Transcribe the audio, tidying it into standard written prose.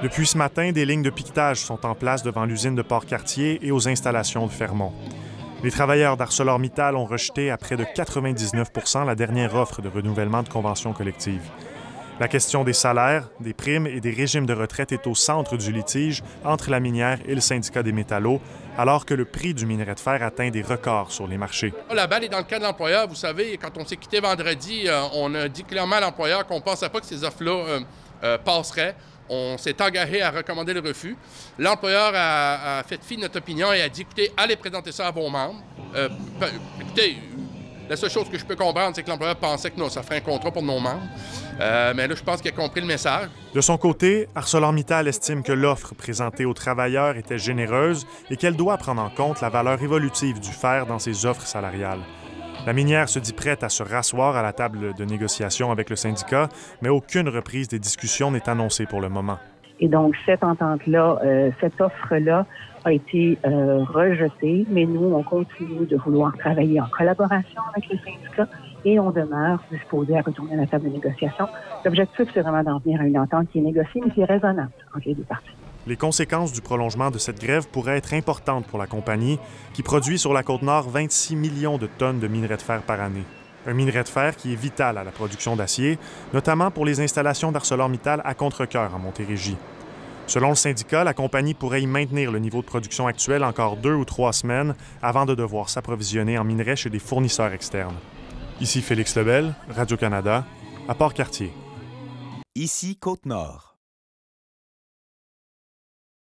Depuis ce matin, des lignes de piquetage sont en place devant l'usine de Port-Cartier et aux installations de Fermont. Les travailleurs d'ArcelorMittal ont rejeté à près de 99 % la dernière offre de renouvellement de convention collective. La question des salaires, des primes et des régimes de retraite est au centre du litige entre la minière et le syndicat des métallos, alors que le prix du minerai de fer atteint des records sur les marchés. La balle est dans le camp de l'employeur. Vous savez, quand on s'est quitté vendredi, on a dit clairement à l'employeur qu'on ne pensait pas que ces offres-là passeraient. On s'est engagé à recommander le refus. L'employeur a fait fi de notre opinion et a dit, écoutez, allez présenter ça à vos membres. Écoutez, la seule chose que je peux comprendre, c'est que l'employeur pensait que ça ferait un contrat pour nos membres. Mais là, je pense qu'il a compris le message. De son côté, ArcelorMittal estime que l'offre présentée aux travailleurs était généreuse et qu'elle doit prendre en compte la valeur évolutive du fer dans ses offres salariales. La minière se dit prête à se rasseoir à la table de négociation avec le syndicat, mais aucune reprise des discussions n'est annoncée pour le moment. Et donc, cette entente-là, cette offre-là a été rejetée, mais nous, on continue de vouloir travailler en collaboration avec le syndicat et on demeure disposé à retourner à la table de négociation. L'objectif, c'est vraiment d'en venir à une entente qui est négociée, mais qui est raisonnable entre les deux parties. Les conséquences du prolongement de cette grève pourraient être importantes pour la compagnie, qui produit sur la Côte-Nord 26 millions de tonnes de minerai de fer par année. Un minerai de fer qui est vital à la production d'acier, notamment pour les installations d'ArcelorMittal à Contrecœur, en Montérégie. Selon le syndicat, la compagnie pourrait y maintenir le niveau de production actuel encore 2 ou 3 semaines avant de devoir s'approvisionner en minerai chez des fournisseurs externes. Ici Félix Lebel, Radio-Canada, à Port-Cartier. Ici Côte-Nord.